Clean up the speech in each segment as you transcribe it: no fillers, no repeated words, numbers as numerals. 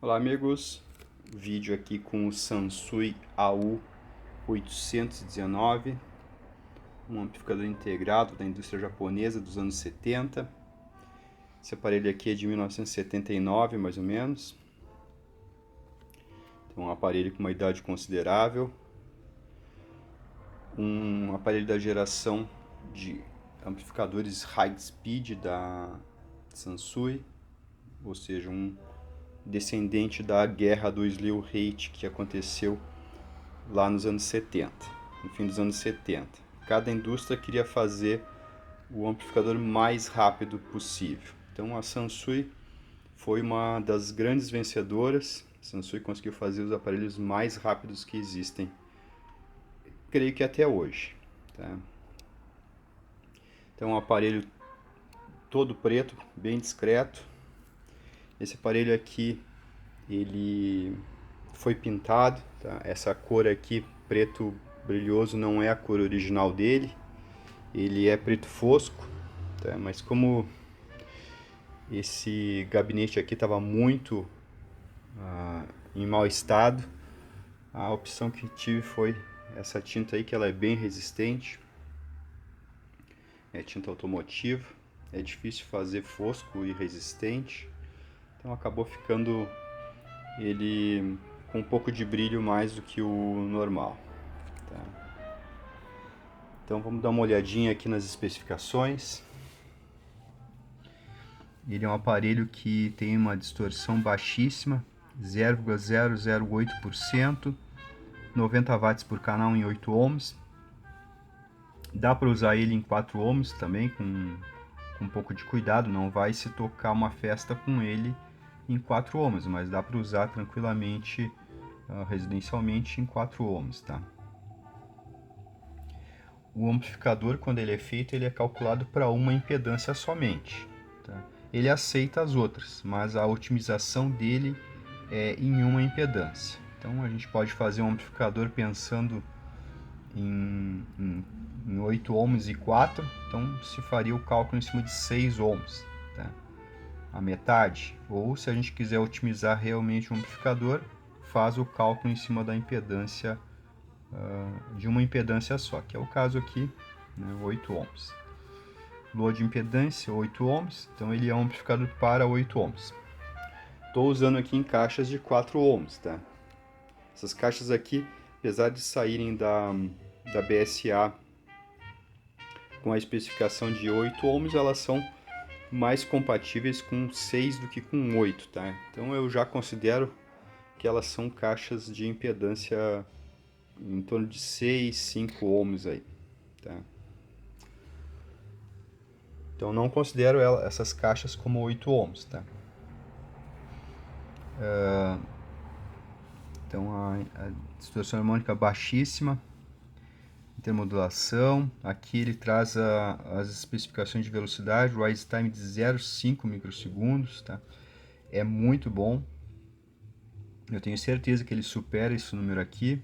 Olá amigos, vídeo aqui com o Sansui AU819, um amplificador integrado da indústria japonesa dos anos 70. Esse aparelho aqui é de 1979 mais ou menos, então é um aparelho com uma idade considerável, um aparelho da geração de amplificadores high speed da Sansui, ou seja, um descendente da guerra do slew rate que aconteceu lá nos anos 70, no fim dos anos 70. Cada indústria queria fazer o amplificador mais rápido possível. Então a Sansui foi uma das grandes vencedoras. A Sansui conseguiu fazer os aparelhos mais rápidos que existem, creio que até hoje. Tá? Então é um aparelho todo preto, bem discreto. Esse aparelho aqui, ele foi pintado, tá? Essa cor aqui, preto brilhoso, não é a cor original dele, ele é preto fosco, tá? Mas como esse gabinete aqui estava muito em mau estado, a opção que tive foi essa tinta aí, que ela é bem resistente, é tinta automotiva, é difícil fazer fosco e resistente, então acabou ficando ele com um pouco de brilho mais do que o normal. Tá? Então vamos dar uma olhadinha aqui nas especificações. Ele é um aparelho que tem uma distorção baixíssima, 0,008%, 90 watts por canal em 8 ohms. Dá para usar ele em 4 ohms também, com um pouco de cuidado, não vai se tocar uma festa com ele em 4 ohms, mas dá para usar tranquilamente residencialmente em 4 ohms, tá? O amplificador, quando ele é feito, ele é calculado para uma impedância somente, tá? Ele aceita as outras, mas a otimização dele é em uma impedância. Então a gente pode fazer um amplificador pensando em 8 ohms e 4, então se faria o cálculo em cima de 6 ohms, tá? A metade. Ou se a gente quiser otimizar realmente o amplificador, faz o cálculo em cima da impedância, de uma impedância só, que é o caso aqui, né, 8 ohms. Load impedância 8 ohms, então ele é um amplificador para 8 ohms. Estou usando aqui em caixas de 4 ohms, tá? Essas caixas aqui, apesar de saírem da BSA com a especificação de 8 ohms, elas são mais compatíveis com 6 do que com 8, tá? Então eu já considero que elas são caixas de impedância em torno de 6, 5 ohms aí, tá? Então não considero essas caixas como 8 ohms, tá? Então a distorção harmônica baixíssima, intermodulação. Aqui ele traz as especificações de velocidade, rise time de 0,5 microsegundos, tá? É muito bom. Eu tenho certeza que ele supera esse número aqui.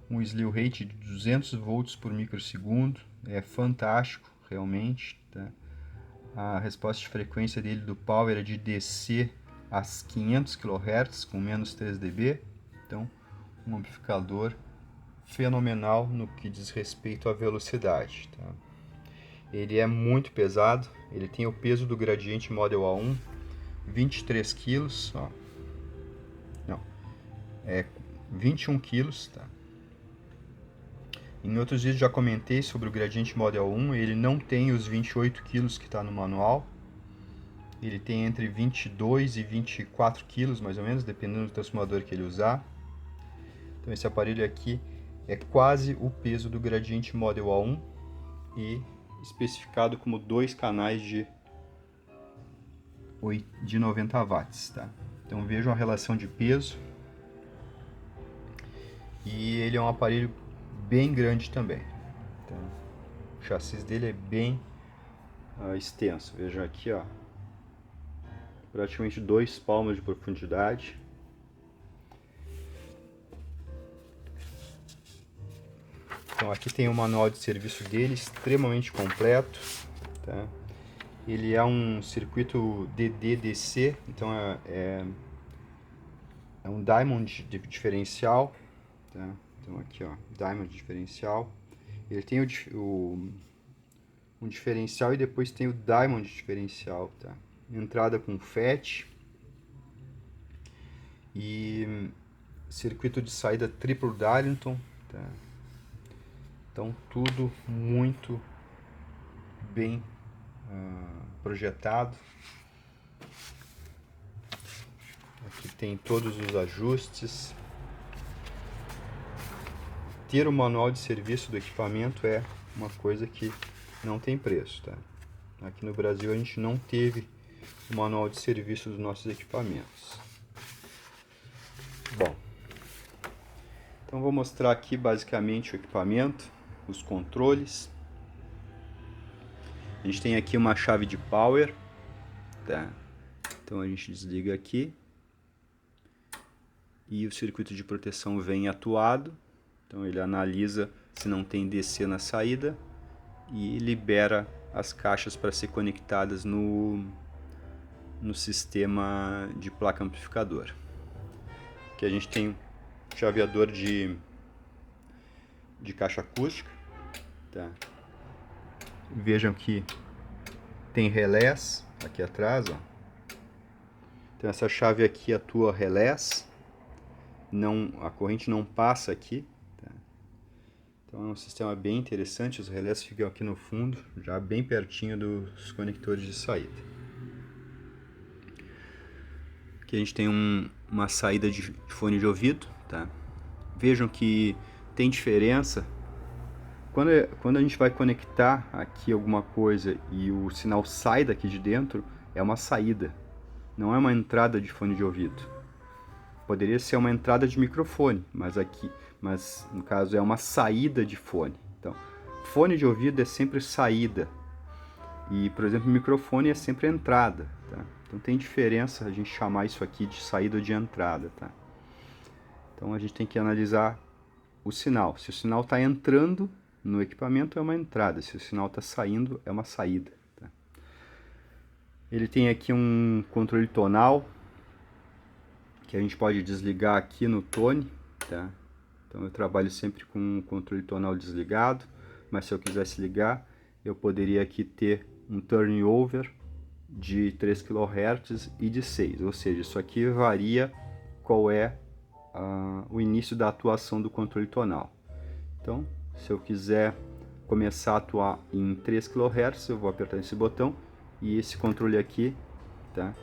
Um slew rate de 200 volts por microsegundo, é fantástico, realmente, tá? A resposta de frequência dele do power é de DC a 500 kHz com menos 3 dB, então um amplificador fenomenal no que diz respeito à velocidade, tá? Ele é muito pesado, ele tem o peso do Gradiente Model A1, 23 kg, ó. Não, é 21 kg, tá? Em outros vídeos já comentei sobre o Gradiente Model 1, ele não tem os 28 kg que está no manual, ele tem entre 22 e 24 kg mais ou menos, dependendo do transformador que ele usar. Então esse aparelho aqui é quase o peso do Gradiente Model A1 e especificado como 2 canais de 90 watts, tá? Então vejam a relação de peso, e ele é um aparelho bem grande também, tá? O chassi dele é bem extenso, vejam aqui, ó, praticamente 2 palmos de profundidade. Então aqui tem o manual de serviço dele, extremamente completo, tá? Ele é um circuito DD-DC, então é um diamond diferencial, tá? Então aqui, ó, diamond diferencial. Ele tem um diferencial e depois tem o diamond diferencial, tá? Entrada com FET e circuito de saída triplo Darlington, tá? Então tudo muito bem projetado. Aqui tem todos os ajustes. Ter o manual de serviço do equipamento é uma coisa que não tem preço, tá? Aqui no Brasil a gente não teve o manual de serviço dos nossos equipamentos. Bom, então vou mostrar aqui basicamente o equipamento, os controles. A gente tem aqui uma chave de power, tá? Então a gente desliga aqui e o circuito de proteção vem atuado. Então ele analisa se não tem DC na saída e libera as caixas para ser conectadas no sistema de placa amplificador. Aqui a gente tem um chaveador de caixa acústica, tá? Vejam que tem relés aqui atrás, ó. Então essa chave aqui atua relés, a corrente não passa aqui, tá? Então é um sistema bem interessante. Os relés ficam aqui no fundo, já bem pertinho dos conectores de saída. Aqui a gente tem uma saída de fone de ouvido, tá? Vejam que tem diferença. Quando a gente vai conectar aqui alguma coisa e o sinal sai daqui de dentro, é uma saída, não é uma entrada de fone de ouvido. Poderia ser uma entrada de microfone, mas no caso é uma saída de fone. Então, fone de ouvido é sempre saída e, por exemplo, microfone é sempre entrada, tá? Então tem diferença a gente chamar isso aqui de saída ou de entrada, tá? Então a gente tem que analisar o sinal. Se o sinal está entrando no equipamento, é uma entrada. Se o sinal está saindo, é uma saída, tá? Ele tem aqui um controle tonal, que a gente pode desligar aqui no tone, tá? Então eu trabalho sempre com o controle tonal desligado, mas se eu quisesse ligar, eu poderia aqui ter um turnover de 3 kHz e de 6, ou seja, isso aqui varia qual é o início da atuação do controle tonal. Então, se eu quiser começar a atuar em 3 kHz, eu vou apertar esse botão e esse controle aqui, tá,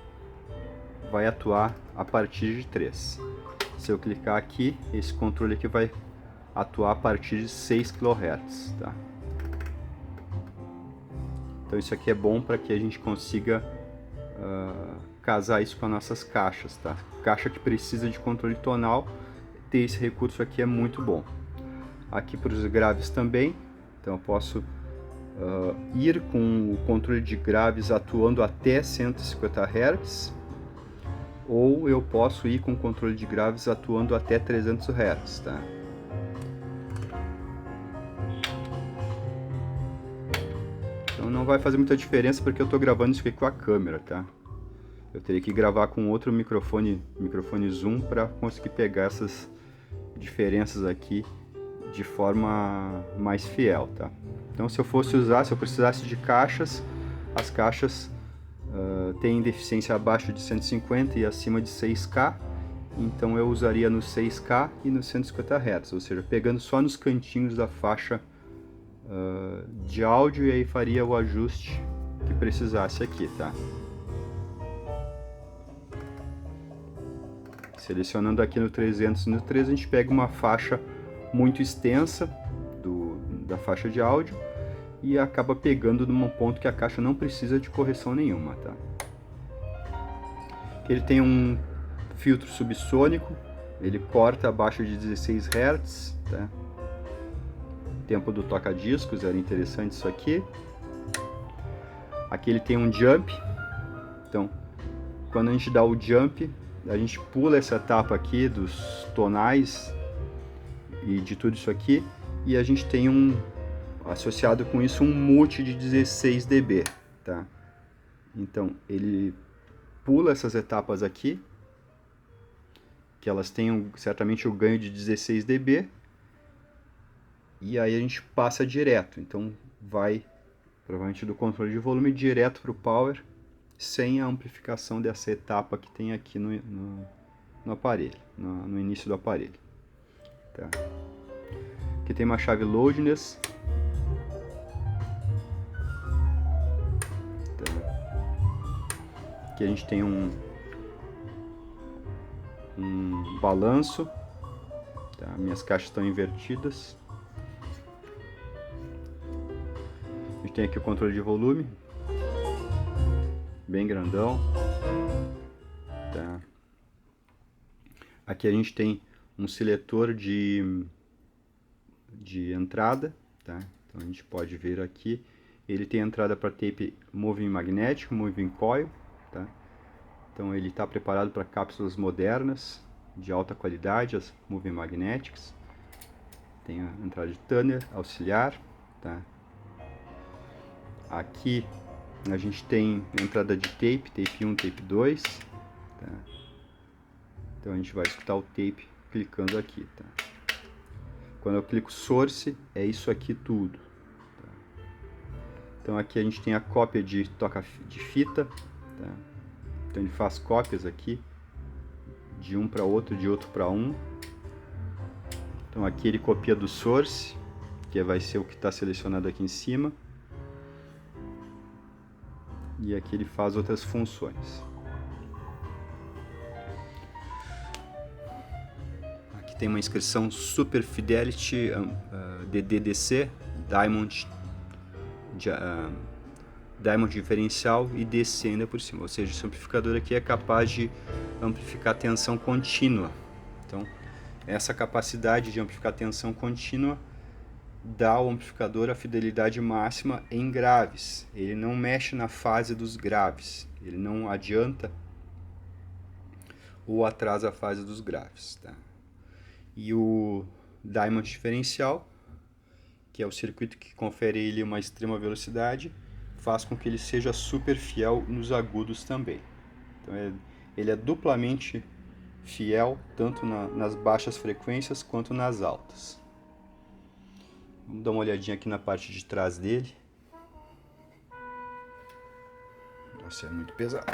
vai atuar a partir de 3. Se eu clicar aqui, esse controle aqui vai atuar a partir de 6 kHz, tá? Então isso aqui é bom para que a gente consiga casar isso com as nossas caixas, tá? Caixa que precisa de controle tonal, ter esse recurso aqui é muito bom. Aqui para os graves também, então eu posso ir com o controle de graves atuando até 150 Hz, ou eu posso ir com o controle de graves atuando até 300 Hz, tá? Então não vai fazer muita diferença porque eu estou gravando isso aqui com a câmera, tá? Eu teria que gravar com outro microfone zoom para conseguir pegar essas diferenças aqui de forma mais fiel, tá? Então se eu precisasse de caixas, as caixas têm deficiência abaixo de 150 e acima de 6K, então eu usaria no 6K e no 150 Hz, ou seja, pegando só nos cantinhos da faixa de áudio, e aí faria o ajuste que precisasse aqui, tá? Selecionando aqui no 300 e no 300, a gente pega uma faixa muito extensa da faixa de áudio e acaba pegando num ponto que a caixa não precisa de correção nenhuma, tá? Ele tem um filtro subsônico, ele corta abaixo de 16 Hz, tá? Tempo do toca-discos, era interessante isso aqui. Aqui ele tem um jump, então quando a gente dá o jump, a gente pula essa etapa aqui dos tonais e de tudo isso aqui, e a gente tem associado com isso um mute de 16 dB, tá? Então ele pula essas etapas aqui, que elas tenham certamente o ganho de 16 dB, e aí a gente passa direto, então vai provavelmente do controle de volume direto para o power, sem a amplificação dessa etapa que tem aqui no aparelho, no início do aparelho. Tá. Aqui tem uma chave loudness. Tá. Aqui a gente tem um balanço. Tá. Minhas caixas estão invertidas. A gente tem aqui o controle de volume, bem grandão. Tá. Aqui a gente tem um seletor de entrada, tá? Então a gente pode ver aqui, ele tem entrada para tape moving magnético, moving coil, tá? Então ele está preparado para cápsulas modernas de alta qualidade, as moving magnetics. Tem a entrada de tuner auxiliar, tá? Aqui a gente tem a entrada de tape 1, tape 2, tá? Então a gente vai escutar o tape clicando aqui, tá? Quando eu clico source, é isso aqui tudo, tá? Então aqui a gente tem a cópia de toca de fita, tá? Então ele faz cópias aqui de um para outro, de outro para um. Então aqui ele copia do source, que vai ser o que está selecionado aqui em cima. E aqui ele faz outras funções. Aqui tem uma inscrição Super Fidelity DDDC, Diamond diferencial e DC ainda por cima. Ou seja, esse amplificador aqui é capaz de amplificar tensão contínua. Então, essa capacidade de amplificar tensão contínua dá ao amplificador a fidelidade máxima em graves. Ele não mexe na fase dos graves, ele não adianta ou atrasa a fase dos graves, tá? E o Diamond diferencial, que é o circuito que confere a ele uma extrema velocidade, faz com que ele seja super fiel nos agudos também. Então ele é duplamente fiel tanto nas baixas frequências quanto nas altas. Vamos dar uma olhadinha aqui na parte de trás dele. Nossa, é muito pesado.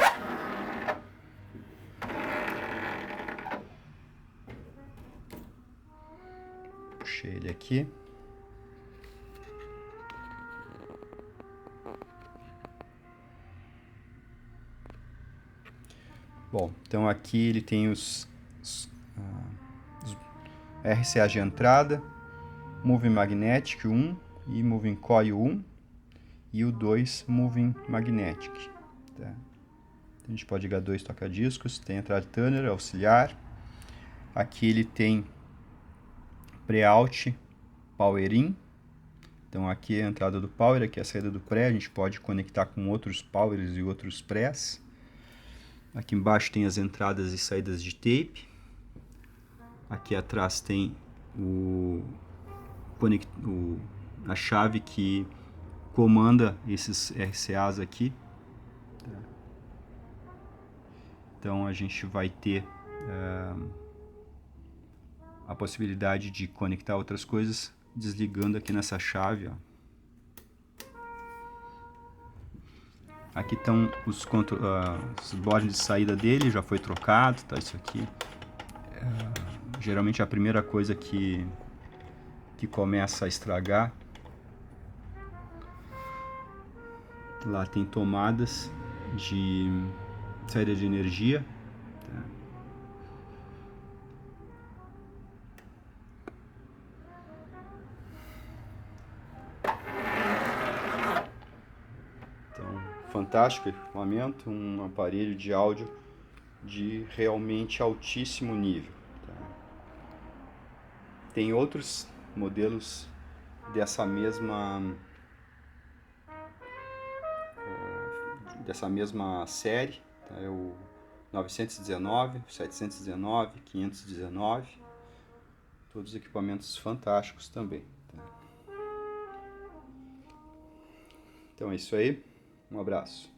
Puxei ele aqui. Bom, então aqui ele tem os RCA de entrada, Moving Magnetic 1 e Moving Coil 1 e o 2 Moving Magnetic. Tá? A gente pode ligar dois toca-discos, tem entrada tuner auxiliar. Aqui ele tem Pre-Out Power In. Então aqui é a entrada do Power, aqui é a saída do Pré. A gente pode conectar com outros Powers e outros Prés. Aqui embaixo tem as entradas e saídas de tape. Aqui atrás tem a chave que comanda esses RCAs aqui. Então a gente vai ter a possibilidade de conectar outras coisas desligando aqui nessa chave, ó. Aqui estão os bornes de saída dele, já foi trocado, tá? Isso aqui geralmente é a primeira coisa que começa a estragar. Lá tem tomadas de saída de energia, tá? Então, fantástico equipamento, um aparelho de áudio de realmente altíssimo nível, tá? Tem outros modelos dessa mesma série, tá? É o 919, 719, 519, todos equipamentos fantásticos também, tá? Então é isso aí, um abraço.